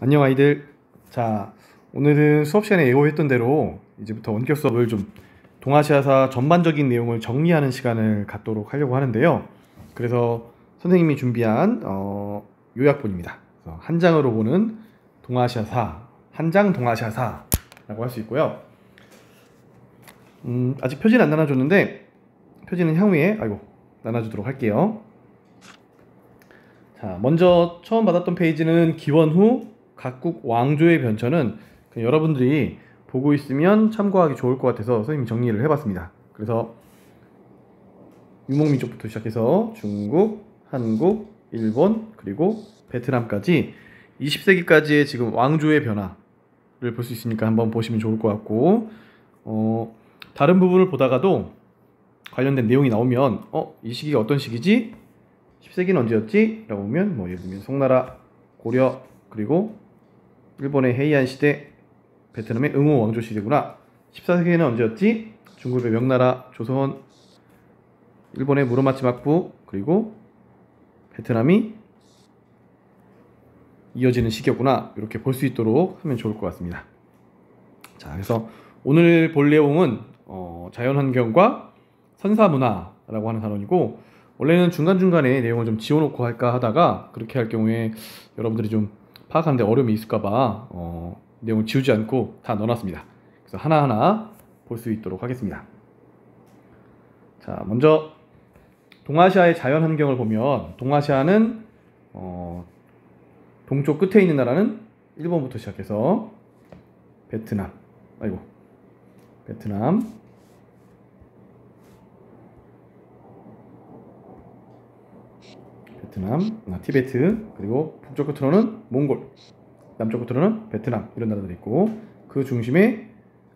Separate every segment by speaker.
Speaker 1: 안녕 아이들. 자, 오늘은 수업 시간에 예고했던 대로 이제부터 원격 수업을 좀 동아시아사 전반적인 내용을 정리하는 시간을 갖도록 하려고 하는데요. 그래서 선생님이 준비한 요약본입니다. 그래서 한 장으로 보는 동아시아사, 한 장 동아시아사라고 할 수 있고요. 아직 표지는 안 나눠줬는데 표지는 향후에 나눠주도록 할게요. 자, 먼저 처음 받았던 페이지는 기원 후 각국 왕조의 변천은 여러분들이 보고 있으면 참고하기 좋을 것 같아서 선생님이 정리를 해봤습니다. 그래서 유목민족부터 시작해서 중국, 한국, 일본, 그리고 베트남까지 20세기까지의 지금 왕조의 변화를 볼 수 있으니까 한번 보시면 좋을 것 같고, 다른 부분을 보다가도 관련된 내용이 나오면 이 시기가 어떤 시기지? 10세기는 언제였지? 라고 보면 예를 들면 송나라, 고려, 그리고 일본의 헤이안 시대, 베트남의 응호 왕조 시대구나. 14세기는 언제였지? 중국의 명나라, 조선, 일본의 무로마치 막부, 그리고 베트남이 이어지는 시기였구나. 이렇게 볼 수 있도록 하면 좋을 것 같습니다. 자, 그래서 오늘 볼 내용은 자연환경과 선사문화라고 하는 단원이고, 원래는 중간중간에 내용을 좀 지워놓고 할까 하다가 그렇게 할 경우에 여러분들이 좀 파악하는데 어려움이 있을까봐 내용을 지우지 않고 다 넣어놨습니다. 그래서 하나하나 볼 수 있도록 하겠습니다. 자, 먼저 동아시아의 자연환경을 보면 동아시아는 동쪽 끝에 있는 나라는 일본부터 시작해서 베트남, 티베트, 그리고 북쪽 끝으로는 몽골, 남쪽 끝으로는 베트남, 이런 나라들이 있고 그 중심에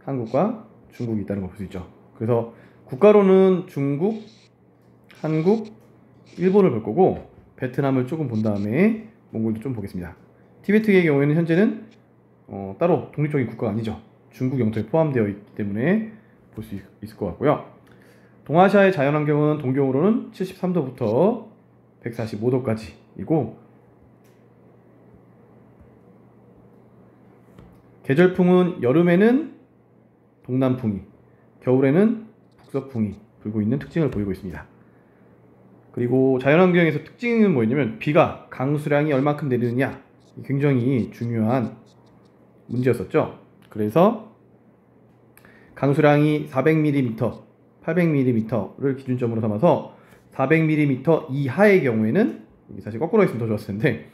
Speaker 1: 한국과 중국이 있다는 걸 볼 수 있죠. 그래서 국가로는 중국, 한국, 일본을 볼 거고 베트남을 조금 본 다음에 몽골도 좀 보겠습니다. 티베트의 경우에는 현재는 따로 독립적인 국가가 아니죠. 중국 영토에 포함되어 있기 때문에 볼 수 있을 것 같고요. 동아시아의 자연환경은 동경으로는 73도부터 145도까지이고 계절풍은 여름에는 동남풍이, 겨울에는 북서풍이 불고 있는 특징을 보이고 있습니다. 그리고 자연환경에서 특징은 뭐였냐면 비가 강수량이 얼마큼 내리느냐, 굉장히 중요한 문제였었죠. 그래서 강수량이 400mm, 800mm를 기준점으로 삼아서 400mm 이하의 경우에는, 사실 거꾸로 했으면 더 좋았을 텐데,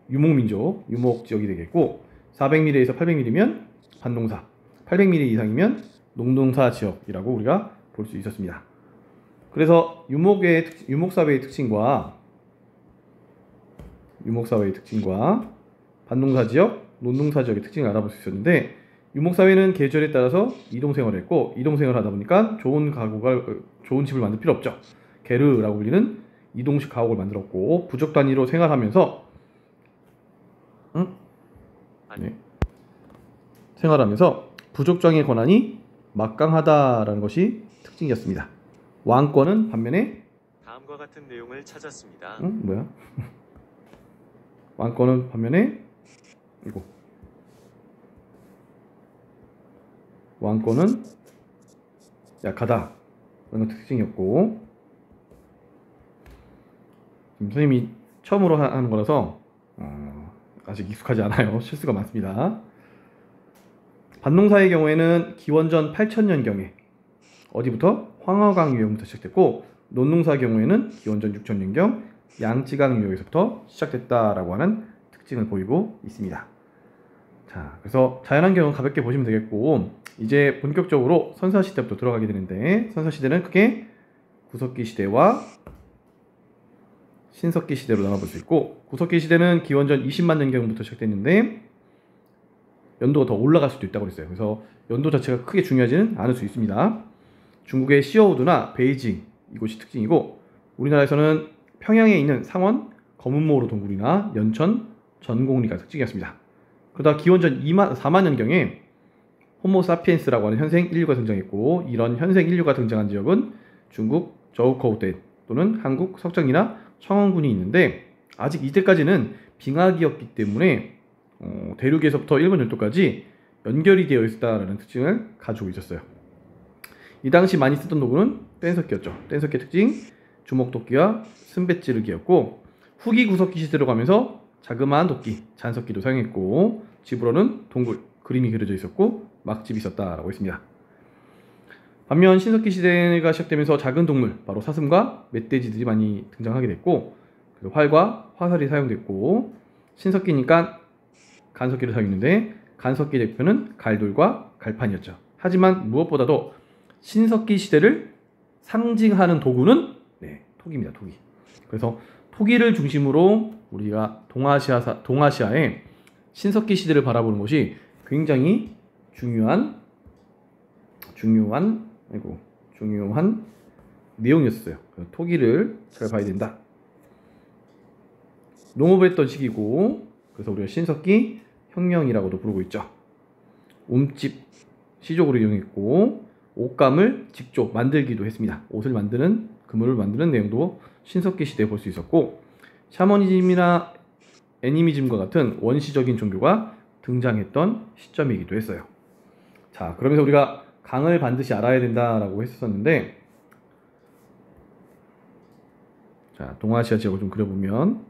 Speaker 1: 유목민족, 유목지역이 되겠고 400mm에서 800mm면 반농사, 800mm 이상이면 농동사 지역이라고 우리가 볼 수 있었습니다. 그래서 유목사회의 특징과 반농사 지역, 논농사 지역의 특징을 알아볼 수 있었는데, 유목사회는 계절에 따라서 이동생활을 했고, 이동생활을 하다 보니까 좋은 집을 만들 필요 없죠. 게르라고 불리는 이동식 가옥을 만들었고, 부족 단위로 생활하면서 부족장의 권한이 막강하다라는 것이 특징이었습니다. 왕권은 반면에
Speaker 2: 다음과 같은 내용을 찾았습니다.
Speaker 1: 왕권은 반면에 왕권은 약하다 라는 특징이었고, 선생님이 처음으로 하는 거라서 아직 익숙하지 않아요. 실수가 많습니다. 반농사의 경우에는 기원전 8000년경에 어디부터? 황허강 유역부터 시작됐고, 논농사의 경우에는 기원전 6000년경 양쯔강 유역에서부터 시작됐다라고 하는 특징을 보이고 있습니다. 자, 그래서 자연환경은 가볍게 보시면 되겠고, 이제 본격적으로 선사시대부터 들어가게 되는데, 선사시대는 크게 구석기 시대와 신석기 시대로 나눠볼 수 있고, 구석기 시대는 기원전 20만 년경부터 시작됐는데 연도가 더 올라갈 수도 있다고 그랬어요. 그래서 연도 자체가 크게 중요하지는 않을 수 있습니다. 중국의 시어우드나 베이징, 이곳이 특징이고, 우리나라에서는 평양에 있는 상원, 검은모로 동굴이나 연천, 전곡리가 특징이었습니다. 그러다 기원전 4만 년경에 호모사피엔스라고 하는 현생 인류가 등장했고, 이런 현생 인류가 등장한 지역은 중국 저우커우댐 또는 한국 석정이나 청원군이 있는데, 아직 이때까지는 빙하기였기 때문에 대륙에서부터 일본 열도까지 연결이 되어 있었다라는 특징을 가지고 있었어요. 이 당시 많이 쓰던 도구는 뗀석기였죠. 뗀석기의 특징, 주먹도끼와 승배찌르기였고, 후기 구석기 시대로 가면서 자그마한 도끼, 잔석기도 사용했고, 집으로는 동굴, 그림이 그려져 있었고 막집이 있었다라고 했습니다. 반면 신석기 시대가 시작되면서 작은 동물, 바로 사슴과 멧돼지들이 많이 등장하게 됐고, 그리고 활과 화살이 사용됐고, 신석기니까 간석기를 사용했는데 간석기 대표는 갈돌과 갈판이었죠. 하지만 무엇보다도 신석기 시대를 상징하는 도구는 토기입니다. 토기. 그래서 토기를 중심으로 우리가 동아시아의 신석기 시대를 바라보는 것이 굉장히 중요한 내용이었어요. 그래서 토기를 잘 봐야 된다. 농업을 했던 시기고, 그래서 우리가 신석기 혁명이라고도 부르고 있죠. 움집 시족으로 이용했고, 옷감을 직접 만들기도 했습니다. 옷을 만드는, 그물을 만드는 내용도 신석기 시대에 볼 수 있었고, 샤머니즘이나 애니미즘과 같은 원시적인 종교가 등장했던 시점이기도 했어요. 자, 그러면서 우리가 강을 반드시 알아야 된다라고 했었는데, 자, 동아시아 지역을 좀 그려보면,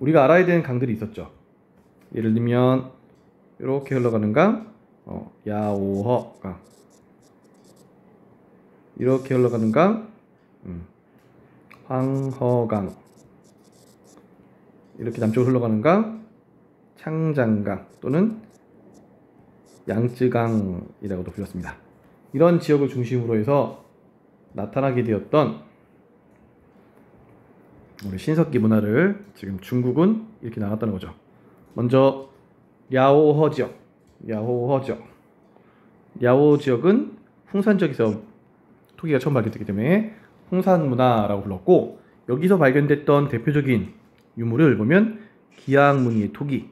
Speaker 1: 우리가 알아야 되는 강들이 있었죠. 예를 들면 이렇게 흘러가는 강, 야오허 강, 이렇게 흘러가는 강, 황허강, 이렇게 남쪽으로 흘러가는 강, 창장강 또는 양쯔강이라고도 불렸습니다. 이런 지역을 중심으로 해서 나타나게 되었던 우리 신석기 문화를 지금 중국은 이렇게 나눴다는 거죠. 먼저 랴오허 지역, 랴오 지역은 홍산 지역에서 토기가 처음 발견됐기 때문에 홍산 문화라고 불렀고, 여기서 발견됐던 대표적인 유물을 보면 기양무늬의 토기,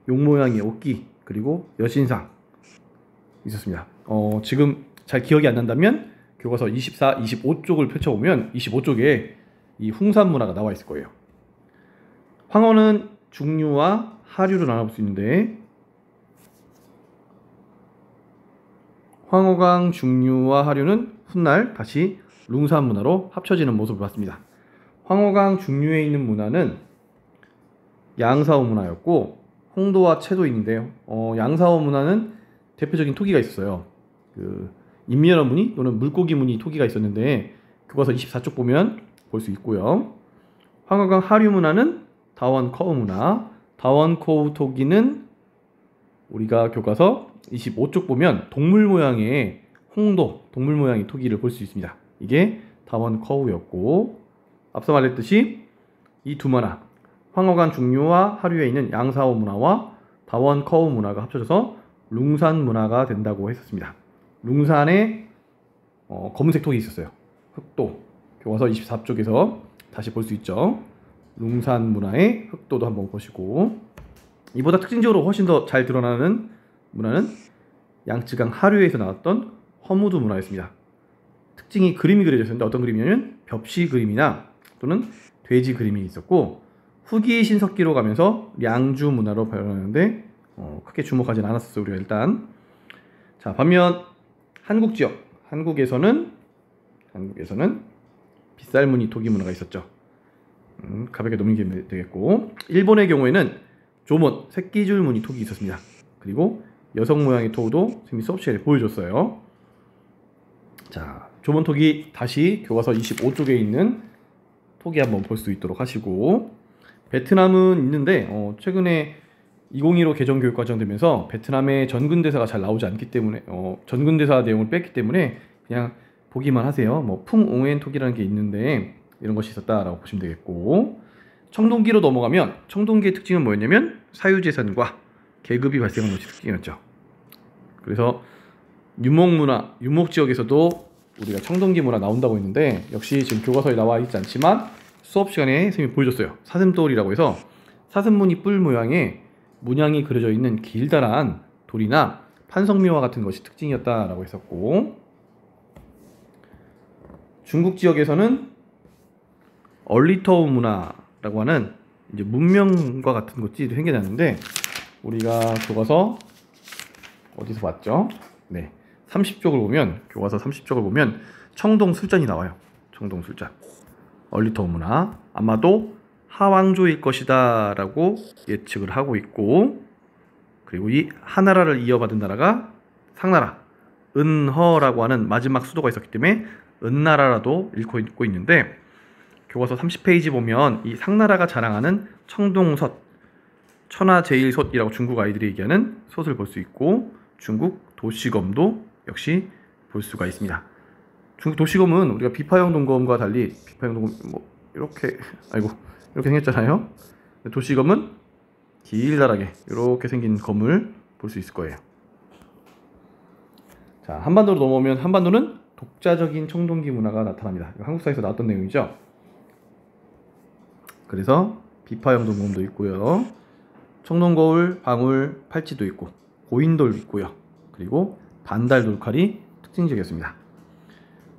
Speaker 1: 용 모양의 옷기, 그리고 여신상 있었습니다. 지금 잘 기억이 안 난다면 교과서 24, 25쪽을 펼쳐보면 25쪽에 이 홍산 문화가 나와 있을 거예요. 황허는 중류와 하류로 나눠볼 수 있는데, 황허강 중류와 하류는 훗날 다시 룽산 문화로 합쳐지는 모습을 봤습니다. 황허강 중류에 있는 문화는 양사오 문화였고, 홍도와 채도 있는데요. 양사오 문화는 대표적인 토기가 있었어요. 인면허 무늬 또는 물고기 무늬 토기가 있었는데, 교과서 24쪽 보면 볼 수 있고요. 황허강 하류 문화는 다원커우 문화, 다원커우 토기는 우리가 교과서 25쪽 보면 동물 모양의 홍도, 동물 모양의 토기를 볼 수 있습니다. 이게 다원커우였고, 앞서 말했듯이 이 두 문화, 황허강 중류와 하류에 있는 양사오 문화와 다원커우 문화가 합쳐져서 룽산 문화가 된다고 했었습니다. 룽산에 검은색 토기 있었어요. 흑도. 교과서 24쪽에서 다시 볼 수 있죠. 룽산 문화의 흑도도 한번 보시고, 이보다 특징적으로 훨씬 더 잘 드러나는 문화는 양쯔강 하류에서 나왔던 허무드 문화였습니다. 특징이 그림이 그려져 있었는데, 어떤 그림이냐면 벽시 그림이나 또는 돼지 그림이 있었고, 후기 신석기로 가면서 량주 문화로 변하는데 크게 주목하진 않았었어요, 우리가 일단. 자, 반면 한국 지역, 한국에서는 빗살무늬 토기 문화가 있었죠. 가볍게 넘기면 되겠고, 일본의 경우에는 조몬, 새끼줄 무늬 토기 있었습니다. 그리고 여성 모양의 토우도 선생님이 수업 시간에 보여줬어요. 자, 조몬 토기 다시 교과서 25쪽에 있는 토기 한번 볼 수 있도록 하시고, 베트남은 있는데 최근에 2015 개정 교육과정 되면서 베트남의 전근대사가 잘 나오지 않기 때문에 전근대사 내용을 뺐기 때문에 그냥 보기만 하세요. 풍옹엔 토기라는 게 있는데 이런 것이 있었다라고 보시면 되겠고, 청동기로 넘어가면 청동기의 특징은 뭐였냐면 사유재산과 계급이 발생한 것이 특징이었죠. 그래서 유목문화, 유목지역에서도 우리가 청동기 문화 나온다고 했는데, 역시 지금 교과서에 나와 있지 않지만 수업 시간에 선생님이 보여줬어요. 사슴돌이라고 해서 사슴무늬 뿔 모양의 문양이 그려져 있는 길다란 돌이나 판석미와 같은 것이 특징이었다라고 했었고, 중국 지역에서는 얼리터움 문화라고 하는 이제 문명과 같은 것들이 생겨났는데, 우리가 교과서 어디서 봤죠? 네, 30쪽을 보면, 교과서 30쪽을 보면 청동술전이 나와요. 청동술전. 얼리터움 문화, 아마도 하왕조일 것이다 라고 예측을 하고 있고, 그리고 이 하나라를 이어받은 나라가 상나라, 은허라고 하는 마지막 수도가 있었기 때문에 은나라라도 읽고 있는데, 교과서 30페이지 보면 이 상나라가 자랑하는 청동솥, 천하제일솥이라고 중국 아이들이 얘기하는 솥을 볼 수 있고, 중국 도시검도 역시 볼 수가 있습니다. 중국 도시검은 우리가 비파형 동검과 달리, 비파형 동검 뭐 이렇게 이렇게 생겼잖아요. 도시검은 길다랗게 이렇게 생긴 검을 볼 수 있을 거예요. 자, 한반도로 넘어오면 한반도는 독자적인 청동기 문화가 나타납니다. 한국사에서 나왔던 내용이죠. 그래서 비파형 동검도 있고요, 청동거울, 방울, 팔찌도 있고, 고인돌도 있고요, 그리고 반달 돌칼이 특징적이었습니다.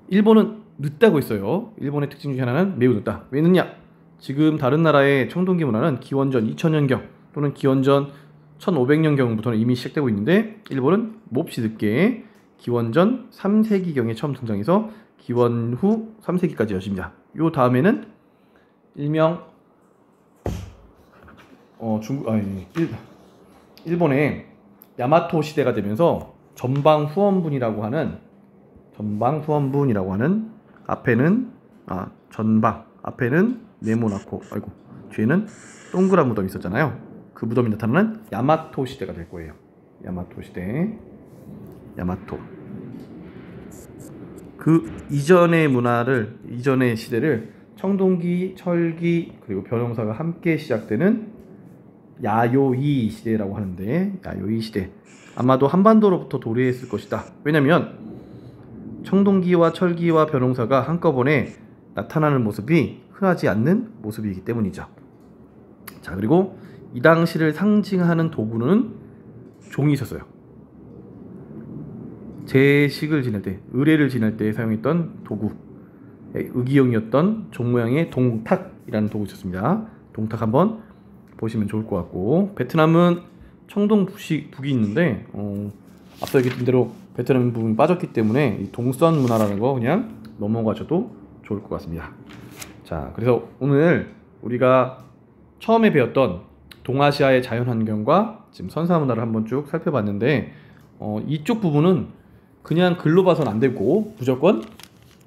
Speaker 1: 일본은 늦다고 했어요. 일본의 특징 중에 하나는 매우 늦다. 왜 늦냐? 지금 다른 나라의 청동기 문화는 기원전 2000년경 또는 기원전 1500년경부터는 이미 시작되고 있는데, 일본은 몹시 늦게 기원전 3세기경에 처음 등장해서 기원 후 3세기까지 이어집니다. 요 다음에는 일명 일본의 야마토 시대가 되면서 전방후원분이라고 하는 앞에는 전방, 앞에는 네모나코, 뒤에는 동그란 무덤이 있었잖아요. 그 무덤이 나타나는 야마토 시대가 될 거예요. 야마토 시대. 야마토. 그 이전의 이전의 시대를 청동기, 철기, 그리고 벼농사가 함께 시작되는 야요이 시대라고 하는데, 야요이 시대, 아마도 한반도로부터 도래했을 것이다. 왜냐면 청동기와 철기와 벼농사가 한꺼번에 나타나는 모습이 흔하지 않는 모습이기 때문이죠. 자, 그리고 이 당시를 상징하는 도구는 종이 있었어요. 제식을 지낼 때, 의례를 지낼 때 사용했던 도구, 의기용이었던 종 모양의 동탁이라는 도구 있었습니다. 동탁 한번 보시면 좋을 것 같고, 베트남은 청동북이 있는데, 앞서 얘기했던 대로 베트남 부분이 빠졌기 때문에 이 동선 문화라는 거 그냥 넘어가셔도 좋을 것 같습니다. 자, 그래서 오늘 우리가 처음에 배웠던 동아시아의 자연환경과 지금 선사문화를 한번 쭉 살펴봤는데, 이쪽 부분은 그냥 글로 봐서는 안 되고 무조건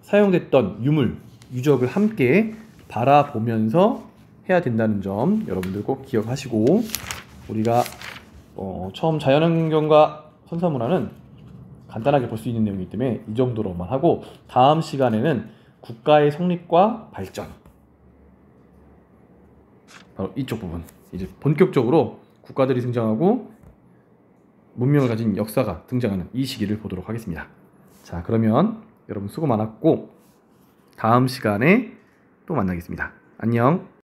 Speaker 1: 사용됐던 유물, 유적을 함께 바라보면서 해야 된다는 점 여러분들 꼭 기억하시고, 우리가 처음 자연환경과 선사문화는 간단하게 볼 수 있는 내용이기 때문에 이 정도로만 하고, 다음 시간에는 국가의 성립과 발전, 바로 이쪽 부분, 이제 본격적으로 국가들이 등장하고 문명을 가진 역사가 등장하는 이 시기를 보도록 하겠습니다. 자, 그러면 여러분 수고 많았고 다음 시간에 또 만나겠습니다. 안녕.